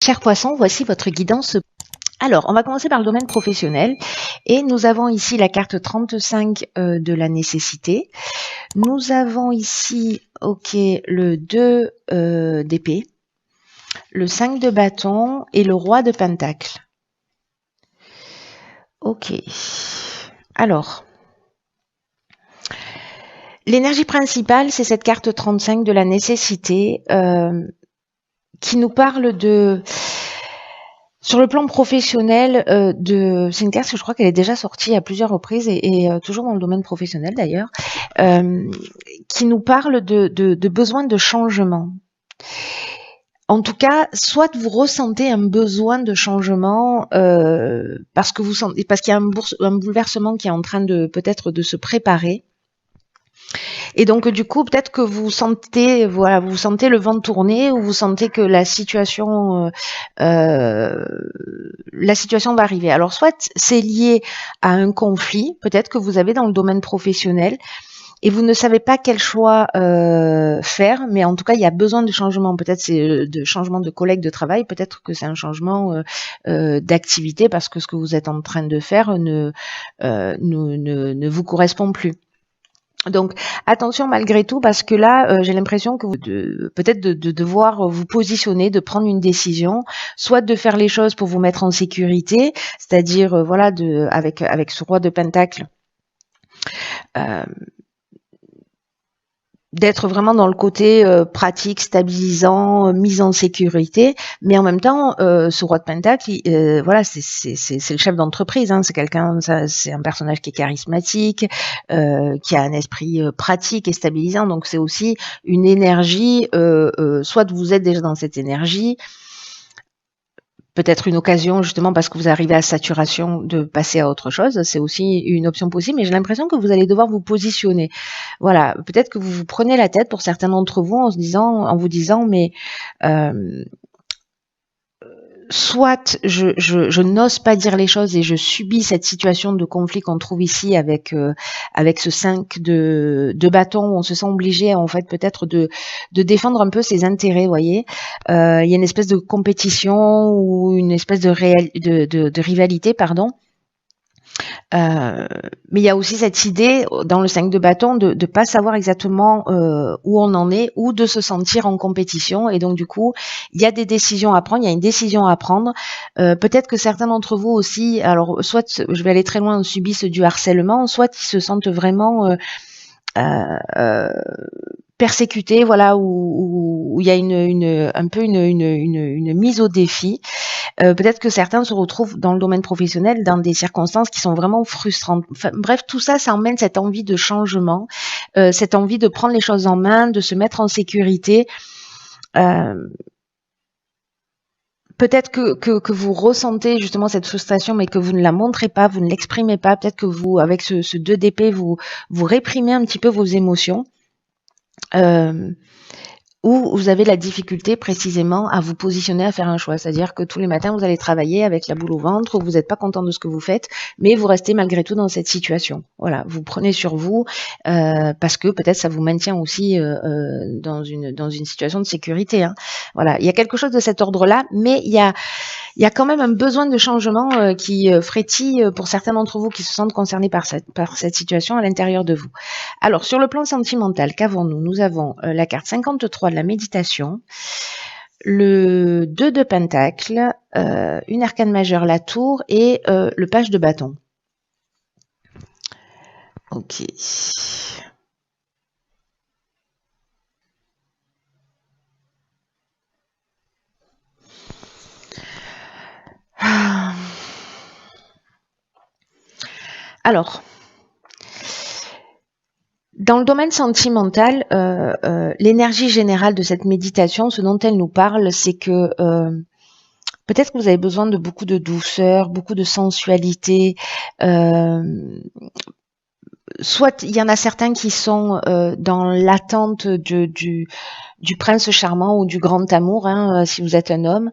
Chers poissons, voici votre guidance. Alors, on va commencer par le domaine professionnel et nous avons ici la carte 35 de la nécessité. Nous avons ici, le 2 d'épée, le 5 de bâton et le roi de pentacle. Ok. Alors, l'énergie principale, c'est cette carte 35 de la nécessité qui nous parle de... Sur le plan professionnel, c'est une carte que je crois qu'elle est déjà sortie à plusieurs reprises et toujours dans le domaine professionnel d'ailleurs, qui nous parle de besoin de changement. En tout cas, soit vous ressentez un besoin de changement parce qu'il y a un bouleversement qui est en train de peut-être de se préparer. Et donc du coup, peut-être que vous sentez le vent tourner, ou vous sentez que la situation va arriver. Alors soit c'est lié à un conflit, peut-être que vous avez dans le domaine professionnel et vous ne savez pas quel choix faire, mais en tout cas il y a besoin de changement. Peut-être c'est de changement de collègue de travail, peut-être que c'est un changement d'activité parce que ce que vous êtes en train de faire ne vous correspond plus. Donc attention malgré tout, parce que là j'ai l'impression que peut-être de devoir vous positionner, de prendre une décision, soit de faire les choses pour vous mettre en sécurité, c'est-à-dire avec ce roi de pentacle, d'être vraiment dans le côté pratique, stabilisant, mise en sécurité, mais en même temps, ce roi de pentacle, c'est le chef d'entreprise, hein, c'est un personnage qui est charismatique, qui a un esprit pratique et stabilisant, donc c'est aussi une énergie, soit vous êtes déjà dans cette énergie, peut-être une occasion justement parce que vous arrivez à saturation de passer à autre chose, c'est aussi une option possible, mais j'ai l'impression que vous allez devoir vous positionner. Voilà, peut-être que vous vous prenez la tête pour certains d'entre vous en vous disant mais soit je n'ose pas dire les choses et je subis cette situation de conflit qu'on trouve ici avec ce 5 de bâton, où on se sent obligé en fait peut-être de défendre un peu ses intérêts, vous voyez. Il y a une espèce de compétition ou une espèce de rivalité, pardon. Mais il y a aussi cette idée dans le 5 de bâton de pas savoir exactement où on en est, ou de se sentir en compétition, et donc du coup il y a des décisions à prendre, il y a une décision à prendre. Peut-être que certains d'entre vous aussi, alors soit je vais aller très loin, subissent du harcèlement, soit ils se sentent vraiment persécutés, voilà, où il y a un peu une mise au défi. Peut-être que certains se retrouvent dans le domaine professionnel dans des circonstances qui sont vraiment frustrantes. Enfin, bref, tout ça, ça emmène cette envie de changement, cette envie de prendre les choses en main, de se mettre en sécurité. Peut-être que vous ressentez justement cette frustration, mais que vous ne la montrez pas, vous ne l'exprimez pas. Peut-être que vous, avec ce 2 d'épée, vous réprimez un petit peu vos émotions. Où vous avez la difficulté précisément à vous positionner, à faire un choix. C'est-à-dire que tous les matins, vous allez travailler avec la boule au ventre, où vous n'êtes pas content de ce que vous faites, mais vous restez malgré tout dans cette situation. Voilà, vous prenez sur vous parce que peut-être ça vous maintient aussi dans une situation de sécurité, hein. Voilà, il y a quelque chose de cet ordre-là, mais il y a quand même un besoin de changement qui frétille pour certains d'entre vous qui se sentent concernés par cette situation à l'intérieur de vous. Alors, sur le plan sentimental, qu'avons-nous? Nous avons la carte 53 de la méditation, le 2 de pentacle, une arcane majeure, la tour, et le page de bâton. Ok. Alors, dans le domaine sentimental, l'énergie générale de cette méditation, ce dont elle nous parle, c'est que peut-être que vous avez besoin de beaucoup de douceur, beaucoup de sensualité. Soit il y en a certains qui sont dans l'attente du prince charmant ou du grand amour, hein, si vous êtes un homme,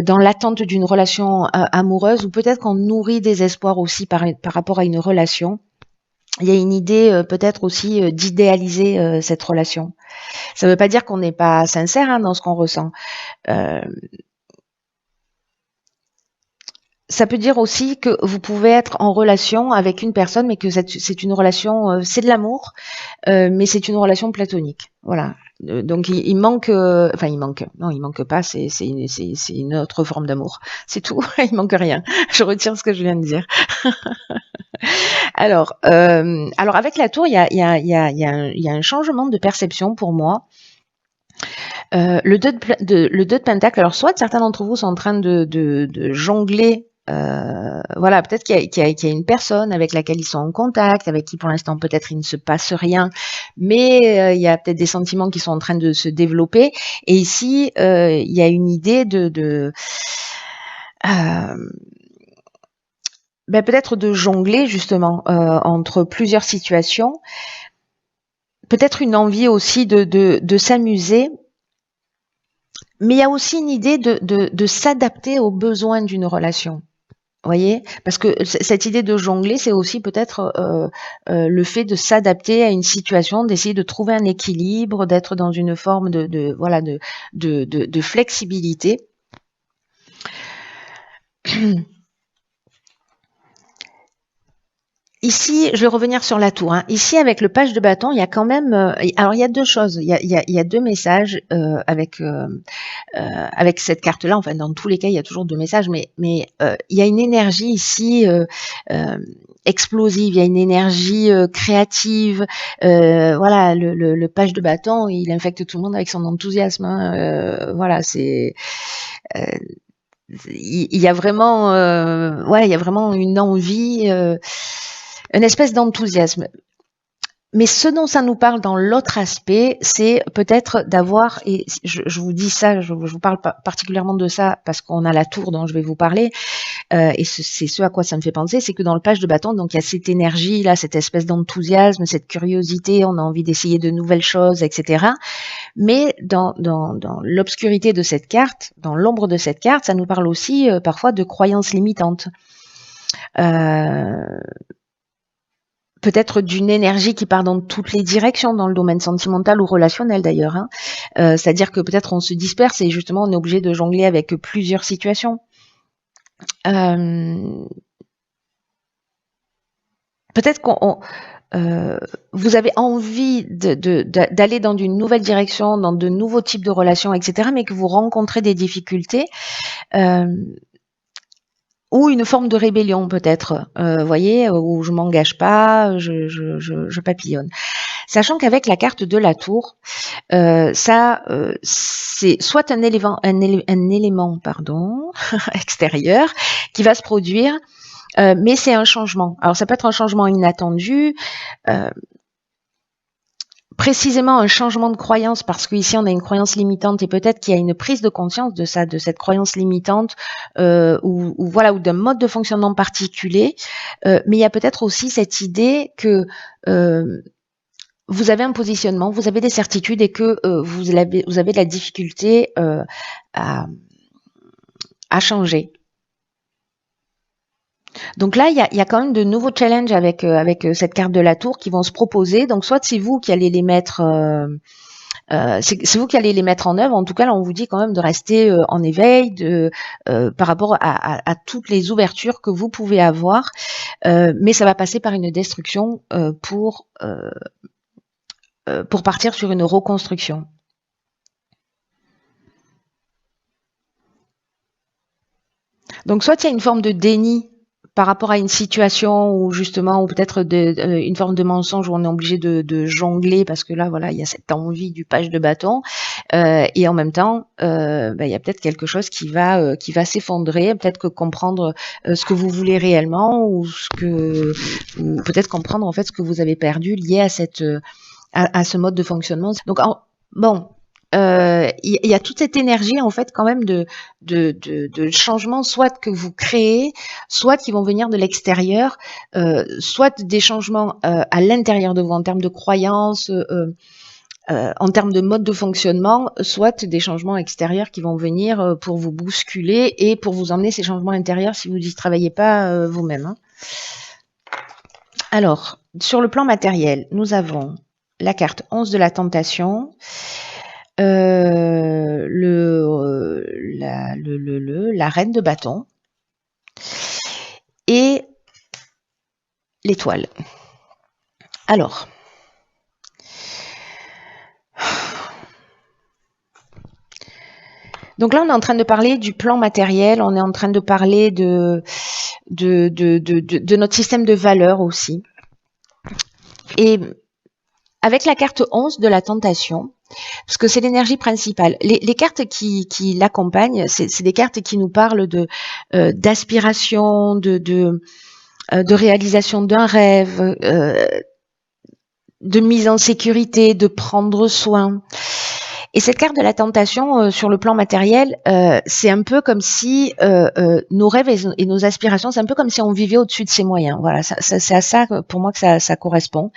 dans l'attente d'une relation amoureuse, ou peut-être qu'on nourrit des espoirs aussi par rapport à une relation. Il y a une idée peut-être aussi d'idéaliser cette relation. Ça ne veut pas dire qu'on n'est pas sincère, hein, dans ce qu'on ressent. ça peut dire aussi que vous pouvez être en relation avec une personne, mais que c'est une relation, c'est de l'amour, mais c'est une relation platonique. Voilà. Donc il manque, enfin il manque, non il manque pas, c'est une autre forme d'amour. C'est tout, il manque rien. Je retire ce que je viens de dire. Alors avec la tour, il y a un changement de perception pour moi. Le 2 de pentacle, alors soit certains d'entre vous sont en train de jongler, voilà, peut-être qu'il y a une personne avec laquelle ils sont en contact, avec qui pour l'instant peut-être il ne se passe rien, mais il y a peut-être des sentiments qui sont en train de se développer. Et ici, il y a une idée peut-être de jongler justement entre plusieurs situations, peut-être une envie aussi de s'amuser. Mais il y a aussi une idée de s'adapter aux besoins d'une relation. Vous voyez? Parce que cette idée de jongler, c'est aussi peut-être le fait de s'adapter à une situation, d'essayer de trouver un équilibre, d'être dans une forme de flexibilité. Ici, je vais revenir sur la tour. Hein. Ici, avec le page de bâton, il y a quand même. Alors, il y a deux choses. Il y a deux messages avec cette carte-là. Enfin, dans tous les cas, il y a toujours deux messages, mais il y a une énergie ici explosive. Il y a une énergie créative. Voilà, le page de bâton, il infecte tout le monde avec son enthousiasme. Hein. Voilà, c'est. Il y a vraiment, ouais, il y a vraiment une envie. Une espèce d'enthousiasme. Mais ce dont ça nous parle dans l'autre aspect, c'est peut-être d'avoir, et je vous dis ça, je vous parle particulièrement de ça parce qu'on a la tour dont je vais vous parler, et c'est ce à quoi ça me fait penser, c'est que dans le page de bâton, donc il y a cette énergie là, cette espèce d'enthousiasme, cette curiosité, on a envie d'essayer de nouvelles choses, etc. Mais dans l'obscurité de cette carte, dans l'ombre de cette carte, ça nous parle aussi parfois de croyances limitantes. Peut-être d'une énergie qui part dans toutes les directions, dans le domaine sentimental ou relationnel d'ailleurs. Hein. C'est-à-dire que peut-être on se disperse et justement on est obligé de jongler avec plusieurs situations. Peut-être vous avez envie d'aller dans une nouvelle direction, dans de nouveaux types de relations, etc., mais que vous rencontrez des difficultés. Ou une forme de rébellion peut-être, voyez, où je m'engage pas, je papillonne. Sachant qu'avec la carte de la tour, c'est soit un élément extérieur qui va se produire, mais c'est un changement. Alors ça peut être un changement inattendu, précisément un changement de croyance, parce qu'ici on a une croyance limitante et peut-être qu'il y a une prise de conscience de ça, de cette croyance limitante, ou voilà, ou d'un mode de fonctionnement particulier. Mais il y a peut-être aussi cette idée que vous avez un positionnement, vous avez des certitudes et que vous avez de la difficulté à changer. Donc là, il y a quand même de nouveaux challenges avec cette carte de la tour qui vont se proposer. Donc soit c'est vous qui allez les mettre, c'est vous qui allez les mettre en œuvre. En tout cas, là, on vous dit quand même de rester en éveil par rapport à toutes les ouvertures que vous pouvez avoir. Mais ça va passer par une destruction pour partir sur une reconstruction. Donc soit il y a une forme de déni par rapport à une situation où justement, ou peut-être une forme de mensonge où on est obligé de jongler parce que là, voilà, il y a cette envie du page de bâton, et en même temps, il y a peut-être quelque chose qui va s'effondrer, peut-être que comprendre ce que vous voulez réellement ou peut-être comprendre en fait ce que vous avez perdu lié à à ce mode de fonctionnement. Donc bon. Il y a toute cette énergie en fait quand même de changement, soit que vous créez, soit qui vont venir de l'extérieur, soit des changements à l'intérieur de vous en termes de croyances, en termes de mode de fonctionnement, soit des changements extérieurs qui vont venir pour vous bousculer et pour vous emmener ces changements intérieurs si vous n'y travaillez pas vous-même. Hein. Alors, sur le plan matériel, nous avons la carte 11 de la tentation, la reine de bâton, et l'étoile. Alors, donc là, on est en train de parler du plan matériel, on est en train de parler de notre système de valeurs aussi. Et avec la carte 11 de la tentation, parce que c'est l'énergie principale, les cartes qui l'accompagnent, c'est des cartes qui nous parlent d'aspiration, de réalisation d'un rêve, de mise en sécurité, de prendre soin. Et cette carte de la tentation, sur le plan matériel, c'est un peu comme si nos rêves et nos aspirations, c'est un peu comme si on vivait au-dessus de ses moyens. Voilà, c'est à ça pour moi que ça correspond.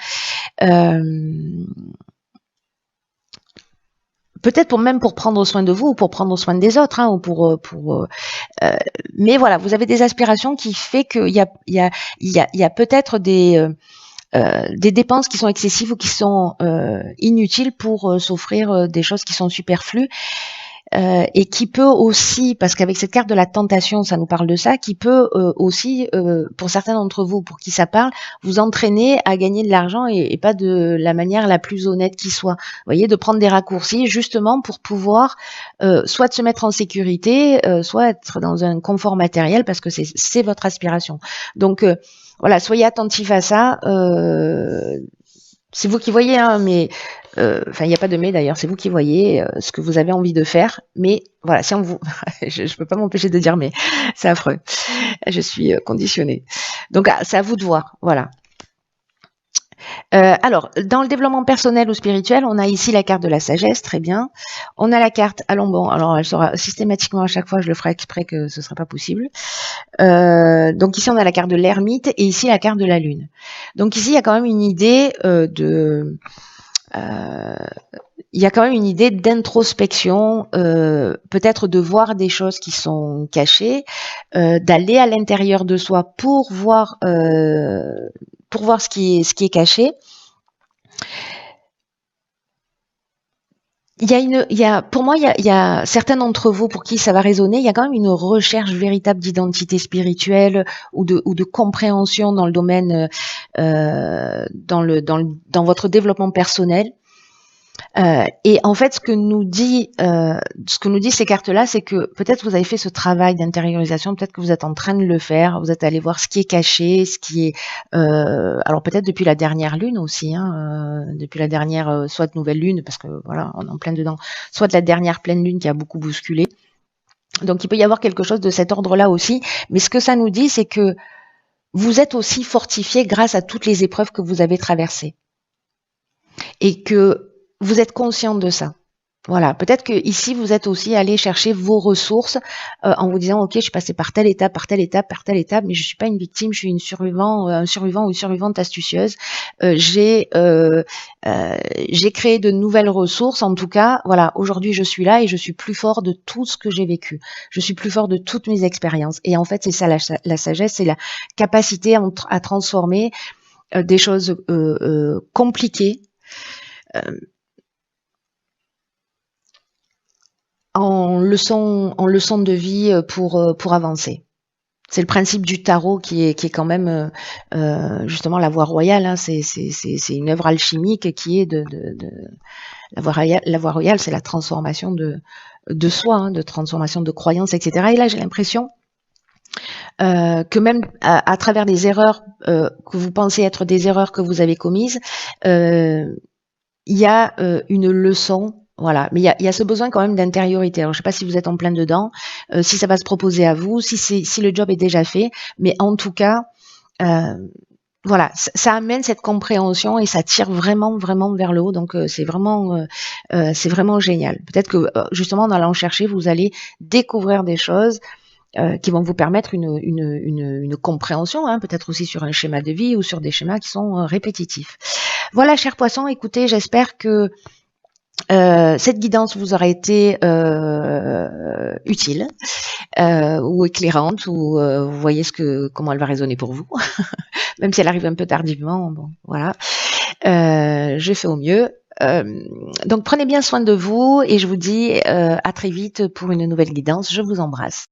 Peut-être pour prendre soin de vous ou pour prendre soin des autres, hein, ou mais voilà, vous avez des aspirations qui fait qu'il y a peut-être des dépenses qui sont excessives ou qui sont inutiles pour s'offrir des choses qui sont superflues, et qui peut aussi, parce qu'avec cette carte de la tentation, ça nous parle de ça, qui peut aussi, pour certains d'entre vous, pour qui ça parle, vous entraîner à gagner de l'argent et pas de la manière la plus honnête qui soit. Vous voyez, de prendre des raccourcis justement pour pouvoir soit de se mettre en sécurité, soit être dans un confort matériel parce que c'est votre aspiration. Donc voilà, soyez attentifs à ça. C'est vous qui voyez, hein, mais enfin, il n'y a pas de mais d'ailleurs, c'est vous qui voyez ce que vous avez envie de faire. Mais voilà, si on vous, je peux pas m'empêcher de dire mais, c'est affreux. Je suis conditionnée. Donc c'est à vous de voir. Voilà. Alors, dans le développement personnel ou spirituel, on a ici la carte de la sagesse, très bien. On a la carte, allons bon, alors elle sera systématiquement à chaque fois, je le ferai exprès que ce ne sera pas possible. Donc ici, on a la carte de l'ermite et ici la carte de la lune. Donc ici, il y a quand même une idée il y a quand même une idée d'introspection, peut-être de voir des choses qui sont cachées, d'aller à l'intérieur de soi pour voir ce qui est caché. Pour moi, il y a certains d'entre vous pour qui ça va résonner. Il y a quand même une recherche véritable d'identité spirituelle ou de compréhension dans le domaine, dans votre développement personnel. Et en fait, ce que nous dit ces cartes-là, c'est que peut-être vous avez fait ce travail d'intériorisation, peut-être que vous êtes en train de le faire, vous êtes allé voir ce qui est caché, ce qui est, alors peut-être depuis la dernière lune aussi, hein, depuis la dernière, soit de nouvelle lune, parce que voilà, on est en plein dedans, soit de la dernière pleine lune qui a beaucoup bousculé. Donc il peut y avoir quelque chose de cet ordre-là aussi, mais ce que ça nous dit, c'est que vous êtes aussi fortifié grâce à toutes les épreuves que vous avez traversées. Et que vous êtes conscient de ça. Voilà, peut-être que ici vous êtes aussi allé chercher vos ressources en vous disant ok, je suis passé par telle étape, mais je suis pas une victime, je suis un survivant ou une survivante astucieuse. J'ai créé de nouvelles ressources. En tout cas, voilà, aujourd'hui je suis là et je suis plus fort de tout ce que j'ai vécu. Je suis plus fort de toutes mes expériences. Et en fait, c'est ça la sagesse, c'est la capacité à transformer des choses compliquées en leçon de vie pour avancer. C'est le principe du tarot qui est quand même justement la voie royale. Hein, c'est une œuvre alchimique qui est de la voie royale, c'est la transformation de soi, hein, de transformation de croyances, etc. Et là, j'ai l'impression que même à travers des erreurs que vous pensez être des erreurs que vous avez commises, il y a une leçon. Voilà, mais il y a ce besoin quand même d'intériorité. Alors je sais pas si vous êtes en plein dedans, si ça va se proposer à vous, si le job est déjà fait, mais en tout cas, voilà, ça amène cette compréhension et ça tire vraiment vers le haut. Donc c'est vraiment génial. Peut-être que justement en allant chercher, vous allez découvrir des choses qui vont vous permettre une compréhension, hein, peut-être aussi sur un schéma de vie ou sur des schémas qui sont répétitifs. Voilà, chers poissons, écoutez, j'espère que cette guidance vous aura été utile ou éclairante, ou vous voyez comment elle va résonner pour vous, même si elle arrive un peu tardivement. Bon, voilà, je fais au mieux. Donc prenez bien soin de vous et je vous dis à très vite pour une nouvelle guidance. Je vous embrasse.